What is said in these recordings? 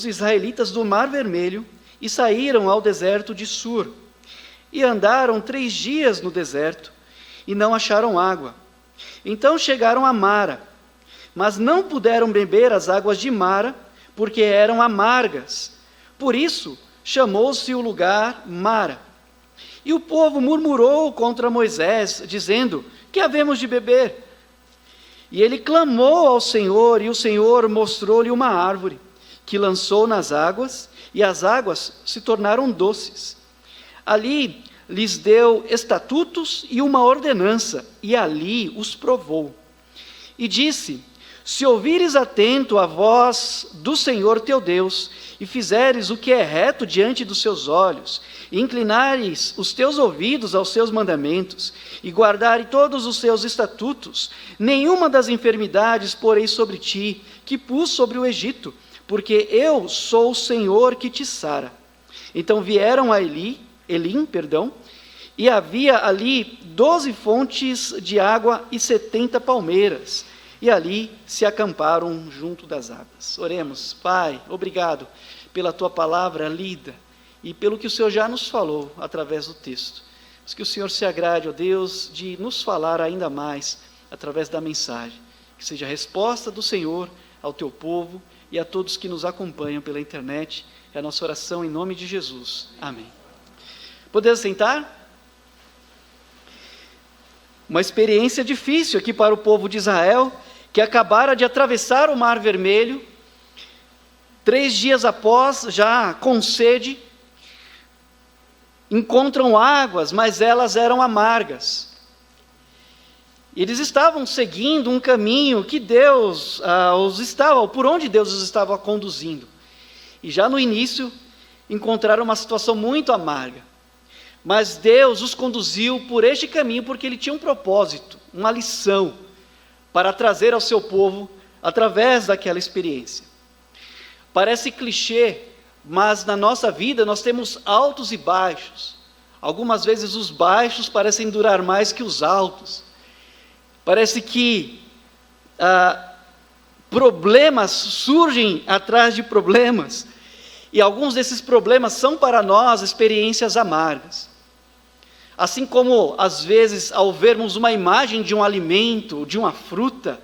os israelitas do Mar Vermelho e saíram ao deserto de Sur. E andaram 3 dias no deserto e não acharam água. Então chegaram a Mara, mas não puderam beber as águas de Mara, porque eram amargas. Por isso chamou-se o lugar Mara. E o povo murmurou contra Moisés, dizendo: que havemos de beber? E ele clamou ao Senhor, e o Senhor mostrou-lhe uma árvore, que lançou nas águas, e as águas se tornaram doces. Ali lhes deu estatutos e uma ordenança, e ali os provou. E disse: se ouvires atento a voz do Senhor teu Deus, e fizeres o que é reto diante dos seus olhos, e inclinares os teus ouvidos aos seus mandamentos, e guardares todos os seus estatutos, nenhuma das enfermidades porei sobre ti, que pus sobre o Egito, porque eu sou o Senhor que te sara. Então vieram a Elim, e havia ali 12 fontes de água e 70 palmeiras, e ali se acamparam junto das águas. Oremos. Pai, obrigado pela tua palavra lida, e pelo que o Senhor já nos falou através do texto. Mas que o Senhor se agrade, ó Deus, de nos falar ainda mais através da mensagem, que seja a resposta do Senhor ao teu povo e a todos que nos acompanham pela internet. É a nossa oração em nome de Jesus. Amém. Podemos sentar? Uma experiência difícil aqui para o povo de Israel, que acabara de atravessar o Mar Vermelho, 3 dias após, já com sede, encontram águas, mas elas eram amargas. Eles estavam seguindo um caminho que Deus por onde Deus os estava conduzindo. E já no início, encontraram uma situação muito amarga. Mas Deus os conduziu por este caminho porque Ele tinha um propósito, uma lição, para trazer ao seu povo através daquela experiência. Parece clichê, mas na nossa vida nós temos altos e baixos. Algumas vezes os baixos parecem durar mais que os altos. Parece que problemas surgem atrás de problemas, e alguns desses problemas são para nós experiências amargas. Assim como, às vezes, ao vermos uma imagem de um alimento, de uma fruta,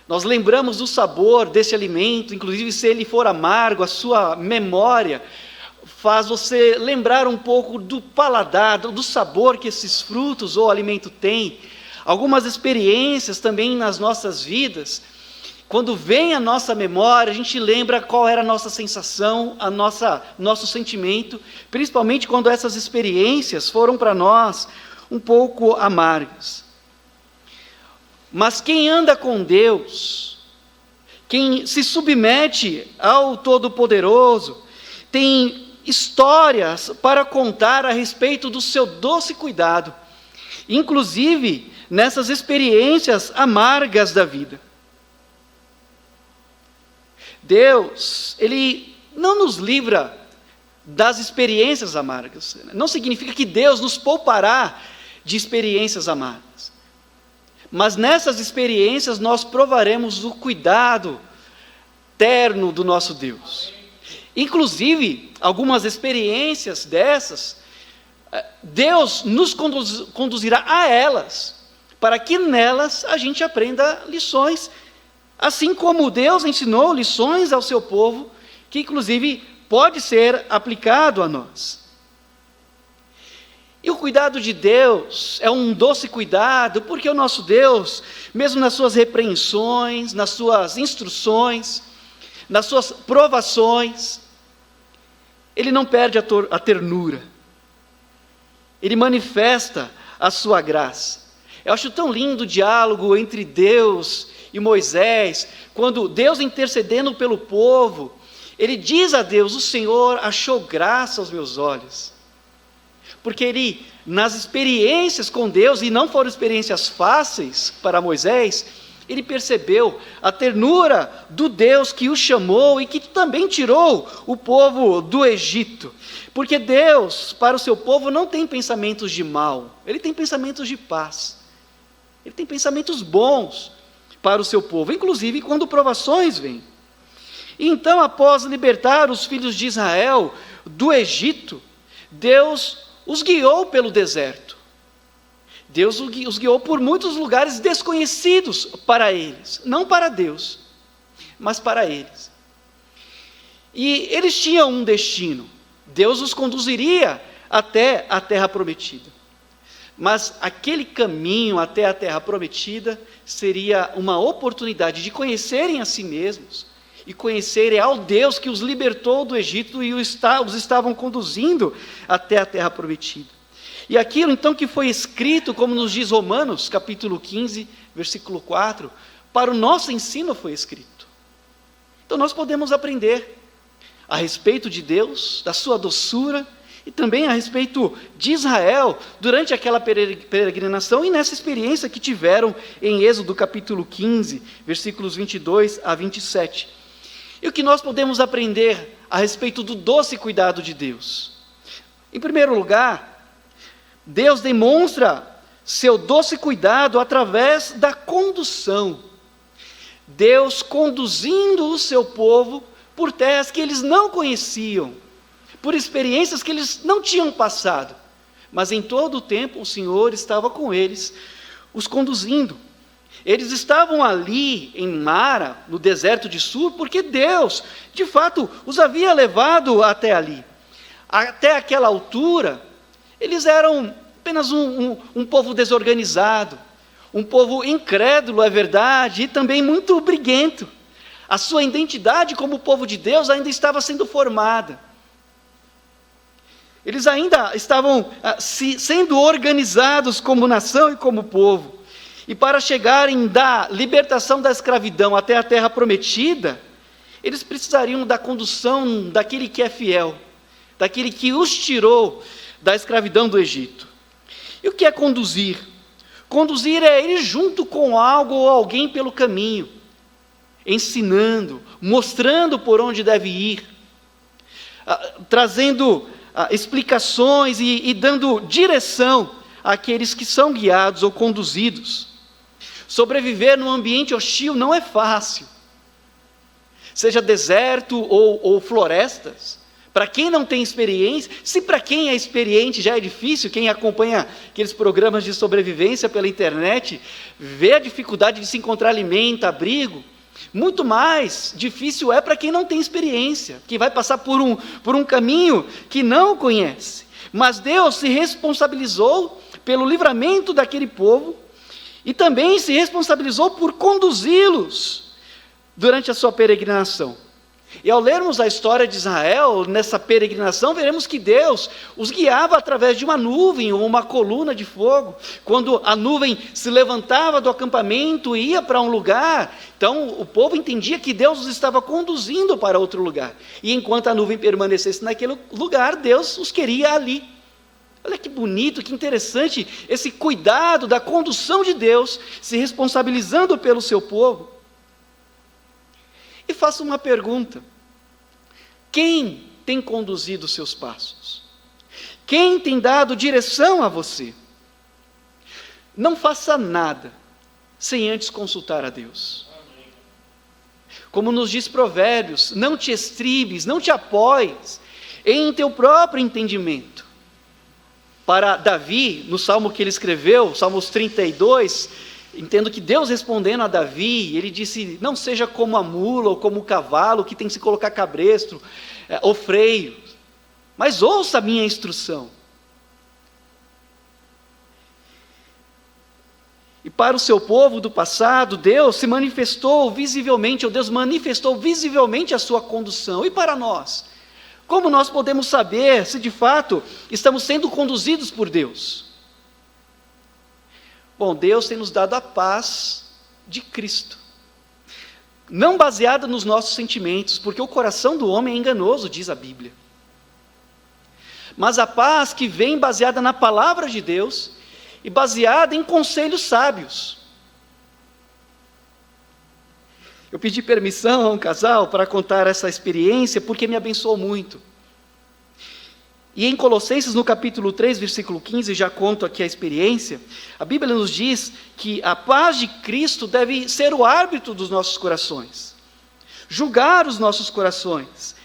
nós lembramos do sabor desse alimento, inclusive se ele for amargo, a sua memória faz você lembrar um pouco do paladar, do sabor que esses frutos ou alimento têm. Algumas experiências também nas nossas vidas, quando vem a nossa memória, a gente lembra qual era a nossa sensação, nosso sentimento, principalmente quando essas experiências foram para nós um pouco amargas. Mas quem anda com Deus, quem se submete ao Todo-Poderoso, tem histórias para contar a respeito do seu doce cuidado, inclusive nessas experiências amargas da vida. Deus, Ele não nos livra das experiências amargas. Não significa que Deus nos poupará de experiências amargas. Mas nessas experiências nós provaremos o cuidado terno do nosso Deus. Inclusive, algumas experiências dessas, Deus nos conduzirá a elas, para que nelas a gente aprenda lições, assim como Deus ensinou lições ao seu povo, que inclusive pode ser aplicado a nós. E o cuidado de Deus é um doce cuidado, porque o nosso Deus, mesmo nas suas repreensões, nas suas instruções, nas suas provações, Ele não perde a ternura, Ele manifesta a sua graça. Eu acho tão lindo o diálogo entre Deus e Moisés, quando Deus intercedendo pelo povo, Ele diz a Deus: o Senhor achou graça aos meus olhos. Porque ele, nas experiências com Deus, e não foram experiências fáceis para Moisés, ele percebeu a ternura do Deus que o chamou e que também tirou o povo do Egito. Porque Deus, para o seu povo, não tem pensamentos de mal, Ele tem pensamentos de paz. Ele tem pensamentos bons para o seu povo, inclusive quando provações vêm. E então, após libertar os filhos de Israel do Egito, Deus os guiou pelo deserto. Deus os guiou por muitos lugares desconhecidos para eles, não para Deus, mas para eles. E eles tinham um destino, Deus os conduziria até a terra prometida. Mas aquele caminho até a terra prometida seria uma oportunidade de conhecerem a si mesmos e conhecerem ao Deus que os libertou do Egito e os estavam conduzindo até a terra prometida. E aquilo então que foi escrito, como nos diz Romanos, capítulo 15, versículo 4, para o nosso ensino foi escrito. Então nós podemos aprender a respeito de Deus, da sua doçura, e também a respeito de Israel, durante aquela peregrinação e nessa experiência que tiveram em Êxodo capítulo 15, versículos 22 a 27. E o que nós podemos aprender a respeito do doce cuidado de Deus? Em primeiro lugar, Deus demonstra seu doce cuidado através da condução. Deus conduzindo o seu povo por terras que eles não conheciam, por experiências que eles não tinham passado, mas em todo o tempo o Senhor estava com eles, os conduzindo. Eles estavam ali em Mara, no deserto de Sur, porque Deus, de fato, os havia levado até ali. Até aquela altura, eles eram apenas um povo desorganizado, um povo incrédulo, é verdade, e também muito briguento. A sua identidade como povo de Deus ainda estava sendo formada. Eles ainda estavam sendo organizados como nação e como povo. E para chegarem da libertação da escravidão até a terra prometida, eles precisariam da condução daquele que é fiel, daquele que os tirou da escravidão do Egito. E o que é conduzir? Conduzir é ir junto com algo ou alguém pelo caminho, ensinando, mostrando por onde deve ir, trazendo explicações e dando direção àqueles que são guiados ou conduzidos. Sobreviver num ambiente hostil não é fácil, seja deserto ou florestas. Para quem não tem experiência, se para quem é experiente já é difícil, quem acompanha aqueles programas de sobrevivência pela internet, vê a dificuldade de se encontrar alimento, abrigo, muito mais difícil é para quem não tem experiência, que vai passar por um caminho que não conhece. Mas Deus se responsabilizou pelo livramento daquele povo e também se responsabilizou por conduzi-los durante a sua peregrinação. E ao lermos a história de Israel nessa peregrinação, veremos que Deus os guiava através de uma nuvem ou uma coluna de fogo. Quando a nuvem se levantava do acampamento e ia para um lugar, então o povo entendia que Deus os estava conduzindo para outro lugar. E enquanto a nuvem permanecesse naquele lugar, Deus os queria ali. Olha que bonito, que interessante esse cuidado da condução de Deus, se responsabilizando pelo seu povo. E faço uma pergunta: quem tem conduzido os seus passos? Quem tem dado direção a você? Não faça nada sem antes consultar a Deus. Como nos diz Provérbios, não te estribes, não te apoies em teu próprio entendimento. Para Davi, no salmo que ele escreveu, Salmos 32, entendo que Deus respondendo a Davi, ele disse: não seja como a mula ou como o cavalo que tem que se colocar cabresto ou freio, mas ouça a minha instrução. E para o seu povo do passado, Deus manifestou visivelmente a sua condução. E para nós? Como nós podemos saber se de fato estamos sendo conduzidos por Deus? Bom, Deus tem nos dado a paz de Cristo, não baseada nos nossos sentimentos, porque o coração do homem é enganoso, diz a Bíblia, mas a paz que vem baseada na palavra de Deus e baseada em conselhos sábios. Eu pedi permissão a um casal para contar essa experiência, porque me abençoou muito. E em Colossenses, no capítulo 3, versículo 15, já conto aqui a experiência, a Bíblia nos diz que a paz de Cristo deve ser o árbitro dos nossos corações. julgar os nossos corações.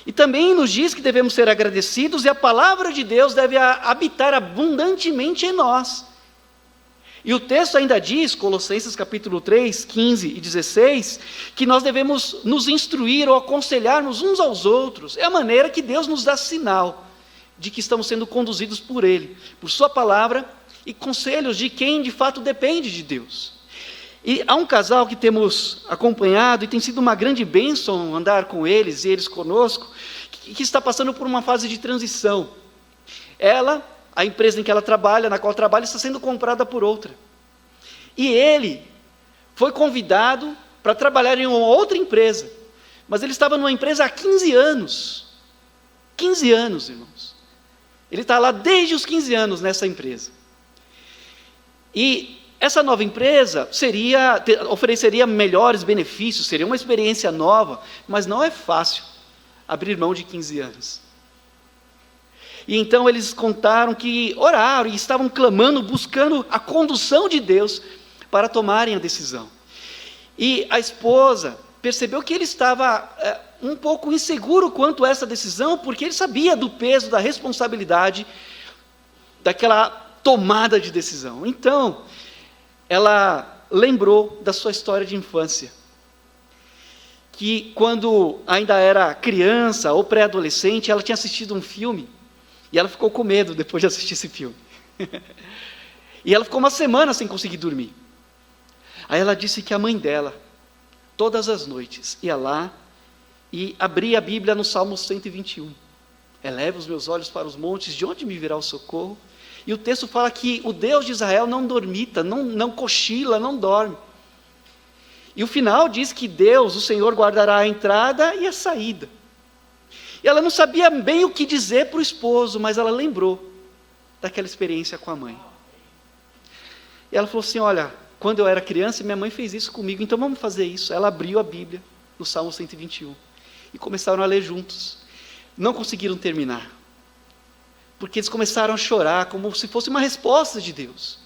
E também nos diz que devemos ser agradecidos e a palavra de Deus deve habitar abundantemente em nós. E o texto ainda diz, Colossenses capítulo 3, 15 e 16, que nós devemos nos instruir ou aconselhar-nos uns aos outros. É a maneira que Deus nos dá sinal de que estamos sendo conduzidos por Ele, por Sua palavra e conselhos de quem de fato depende de Deus. E há um casal que temos acompanhado e tem sido uma grande bênção andar com eles e eles conosco, que está passando por uma fase de transição. Ela, a empresa em que ela trabalha, na qual trabalha, está sendo comprada por outra. E ele foi convidado para trabalhar em uma outra empresa, mas ele estava numa empresa há 15 anos. 15 anos, irmãos. Ele está lá desde os 15 anos nessa empresa. E essa nova empresa ofereceria melhores benefícios, seria uma experiência nova, mas não é fácil abrir mão de 15 anos. E então eles contaram que oraram e estavam clamando, buscando a condução de Deus para tomarem a decisão. E a esposa percebeu que ele estava um pouco inseguro quanto a essa decisão, porque ele sabia do peso, da responsabilidade daquela tomada de decisão. Então, ela lembrou da sua história de infância, que quando ainda era criança ou pré-adolescente, ela tinha assistido um filme, e ela ficou com medo depois de assistir esse filme. E ela ficou uma semana sem conseguir dormir. Aí ela disse que a mãe dela, todas as noites, ia lá e abria a Bíblia no Salmo 121. Eleva os meus olhos para os montes, de onde me virá o socorro? E o texto fala que o Deus de Israel não dormita, não cochila, não dorme. E o final diz que Deus, o Senhor, guardará a entrada e a saída. E ela não sabia bem o que dizer para o esposo, mas ela lembrou daquela experiência com a mãe. E ela falou assim, olha, quando eu era criança, minha mãe fez isso comigo, então vamos fazer isso. Ela abriu a Bíblia no Salmo 121 e começaram a ler juntos. Não conseguiram terminar, porque eles começaram a chorar como se fosse uma resposta de Deus.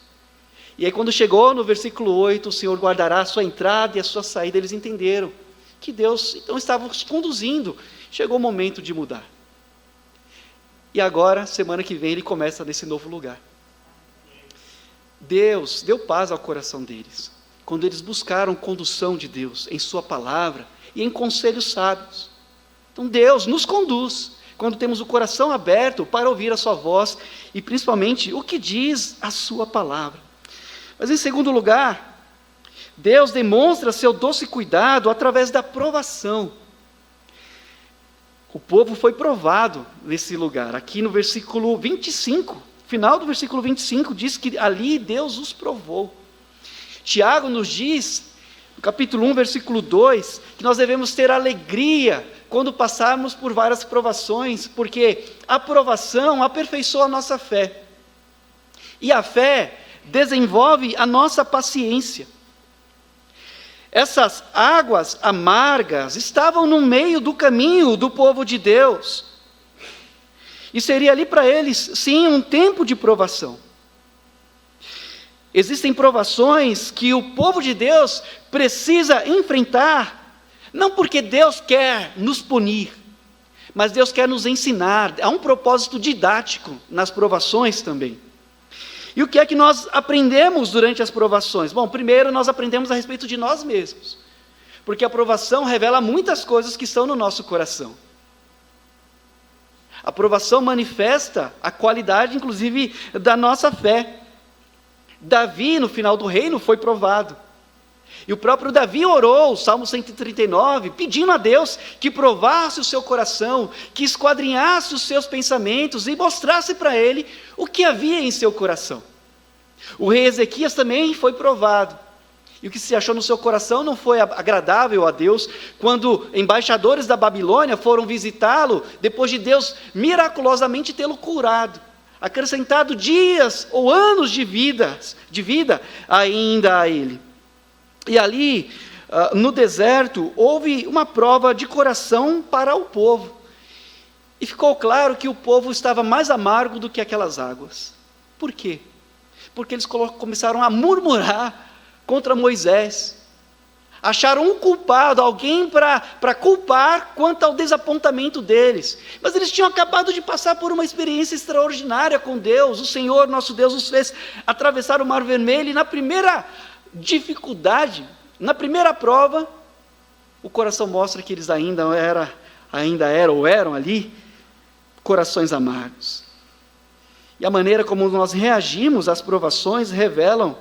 E aí quando chegou no versículo 8, o Senhor guardará a sua entrada e a sua saída, eles entenderam que Deus então estava os conduzindo. Chegou o momento de mudar. E agora, semana que vem, ele começa nesse novo lugar. Deus deu paz ao coração deles, quando eles buscaram condução de Deus em sua palavra e em conselhos sábios. Então Deus nos conduz quando temos o coração aberto para ouvir a sua voz e principalmente o que diz a sua palavra. Mas em segundo lugar, Deus demonstra seu doce cuidado através da provação. O povo foi provado nesse lugar. Aqui no versículo 25, final do versículo 25, diz que ali Deus os provou. Tiago nos diz, no capítulo 1, versículo 2, que nós devemos ter alegria quando passarmos por várias provações, porque a provação aperfeiçoa a nossa fé. E a fé desenvolve a nossa paciência. Essas águas amargas estavam no meio do caminho do povo de Deus. E seria ali para eles, sim, um tempo de provação. Existem provações que o povo de Deus precisa enfrentar, não porque Deus quer nos punir, mas Deus quer nos ensinar. Há um propósito didático nas provações também. E o que é que nós aprendemos durante as provações? Bom, primeiro nós aprendemos a respeito de nós mesmos, porque a provação revela muitas coisas que estão no nosso coração. A provação manifesta a qualidade, inclusive, da nossa fé. Davi, no final do reino, foi provado. E o próprio Davi orou, o Salmo 139, pedindo a Deus que provasse o seu coração, que esquadrinhasse os seus pensamentos e mostrasse para ele o que havia em seu coração. O rei Ezequias também foi provado. E o que se achou no seu coração não foi agradável a Deus, quando embaixadores da Babilônia foram visitá-lo, depois de Deus miraculosamente tê-lo curado, acrescentado dias ou anos de vida ainda a ele. E ali, no deserto, houve uma prova de coração para o povo. E ficou claro que o povo estava mais amargo do que aquelas águas. Por quê? Porque eles começaram a murmurar contra Moisés, acharam um culpado, alguém para culpar quanto ao desapontamento deles. Mas eles tinham acabado de passar por uma experiência extraordinária com Deus. O Senhor, nosso Deus, os fez atravessar o Mar Vermelho, e na primeira dificuldade, na primeira prova, o coração mostra que eles ainda eram ali corações amargos. E a maneira como nós reagimos às provações revelam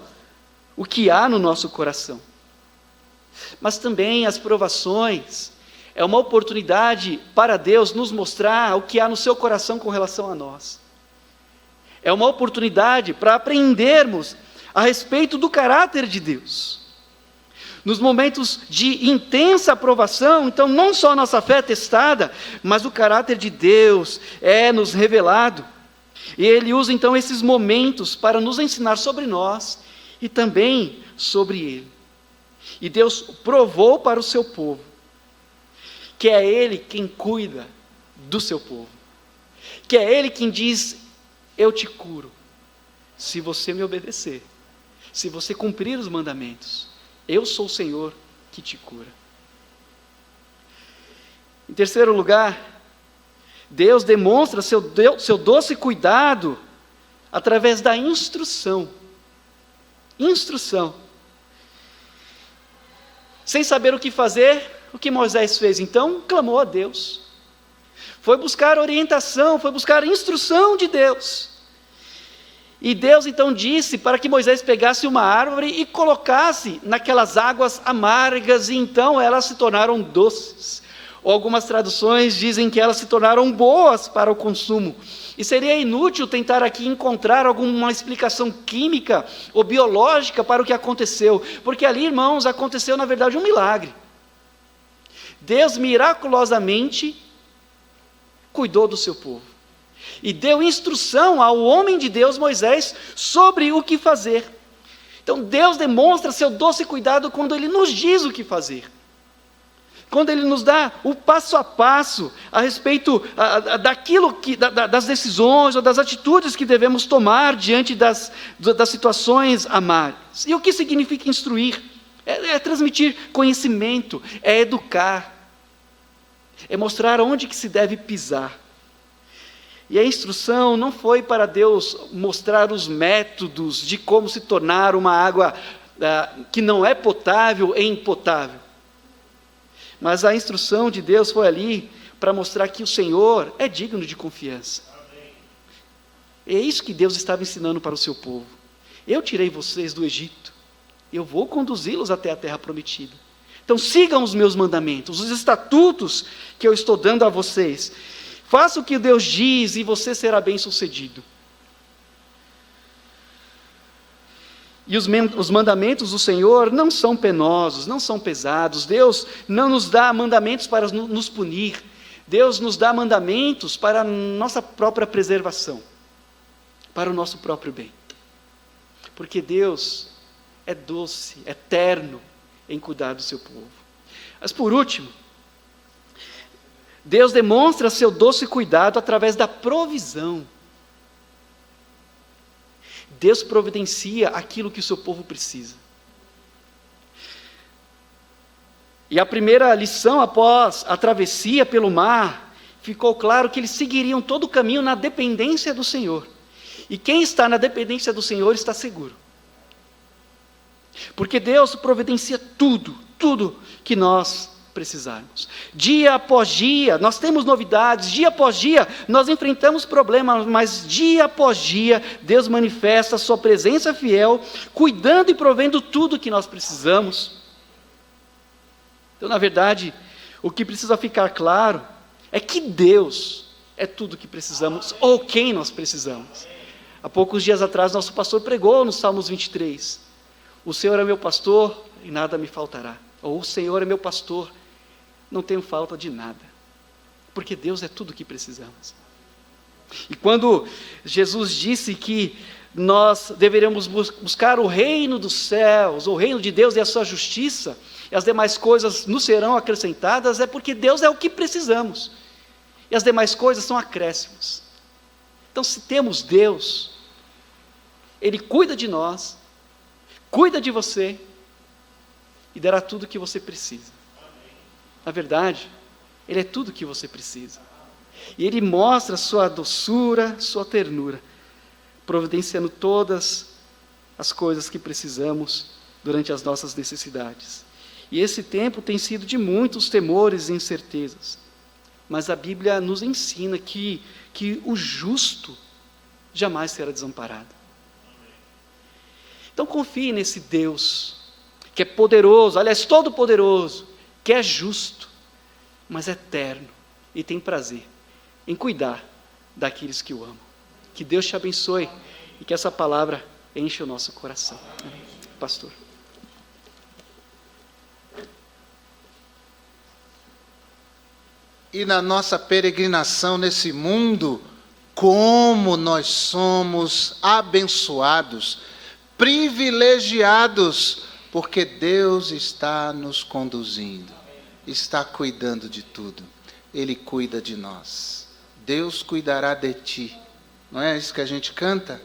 o que há no nosso coração. Mas também as provações é uma oportunidade para Deus nos mostrar o que há no seu coração com relação a nós. É uma oportunidade para aprendermos a respeito do caráter de Deus. Nos momentos de intensa provação, então não só a nossa fé é testada, mas o caráter de Deus é nos revelado. E Ele usa então esses momentos para nos ensinar sobre nós e também sobre Ele. E Deus provou para o seu povo que é Ele quem cuida do seu povo, que é Ele quem diz: eu te curo, se você me obedecer, se você cumprir os mandamentos, eu sou o Senhor que te cura. Em terceiro lugar, Deus demonstra seu doce cuidado através da instrução. Instrução. Sem saber o que fazer, o que Moisés fez? Então, clamou a Deus. Foi buscar orientação, foi buscar instrução de Deus. E Deus então disse para que Moisés pegasse uma árvore e colocasse naquelas águas amargas, e então elas se tornaram doces. Ou algumas traduções dizem que elas se tornaram boas para o consumo. E seria inútil tentar aqui encontrar alguma explicação química ou biológica para o que aconteceu, porque ali, irmãos, aconteceu na verdade um milagre. Deus miraculosamente cuidou do seu povo e deu instrução ao homem de Deus, Moisés, sobre o que fazer. Então Deus demonstra seu doce cuidado quando Ele nos diz o que fazer, quando Ele nos dá o passo a passo a respeito das decisões ou das atitudes que devemos tomar diante das situações amargas. E o que significa instruir? É transmitir conhecimento, é educar, é mostrar onde que se deve pisar. E a instrução não foi para Deus mostrar os métodos de como se tornar uma água que não é potável em potável. Mas a instrução de Deus foi ali para mostrar que o Senhor é digno de confiança. É isso que Deus estava ensinando para o seu povo. Eu tirei vocês do Egito, eu vou conduzi-los até a terra prometida. Então sigam os meus mandamentos, os estatutos que eu estou dando a vocês. Faça o que Deus diz e você será bem-sucedido. E os mandamentos do Senhor não são penosos, não são pesados. Deus não nos dá mandamentos para nos punir. Deus nos dá mandamentos para a nossa própria preservação, para o nosso próprio bem. Porque Deus é doce, é terno em cuidar do seu povo. Mas por último, Deus demonstra seu doce cuidado através da provisão. Deus providencia aquilo que o seu povo precisa. E a primeira lição após a travessia pelo mar, ficou claro que eles seguiriam todo o caminho na dependência do Senhor. E quem está na dependência do Senhor está seguro. Porque Deus providencia tudo que nós precisarmos. Dia após dia, nós temos novidades, dia após dia, nós enfrentamos problemas, mas dia após dia, Deus manifesta a sua presença fiel, cuidando e provendo tudo que nós precisamos. Então, na verdade, o que precisa ficar claro é que Deus é tudo que precisamos, ou quem nós precisamos. Há poucos dias atrás, nosso pastor pregou no Salmos 23, o Senhor é meu pastor e nada me faltará. Ou o Senhor é meu pastor, não tenho falta de nada, porque Deus é tudo o que precisamos. E quando Jesus disse que nós deveríamos buscar o reino dos céus, o reino de Deus e a sua justiça, e as demais coisas nos serão acrescentadas, é porque Deus é o que precisamos, e as demais coisas são acréscimos. Então, se temos Deus, Ele cuida de nós, cuida de você, e dará tudo o que você precisa. Na verdade, Ele é tudo o que você precisa. E Ele mostra sua doçura, sua ternura, providenciando todas as coisas que precisamos durante as nossas necessidades. E esse tempo tem sido de muitos temores e incertezas. Mas a Bíblia nos ensina que o justo jamais será desamparado. Então confie nesse Deus, que é poderoso, aliás, todo-poderoso, que é justo, mas eterno, e tem prazer em cuidar daqueles que o amam. Que Deus te abençoe e que essa palavra enche o nosso coração. Pastor. E na nossa peregrinação nesse mundo, como nós somos abençoados, privilegiados, porque Deus está nos conduzindo, está cuidando de tudo. Ele cuida de nós. Deus cuidará de ti. Não é isso que a gente canta?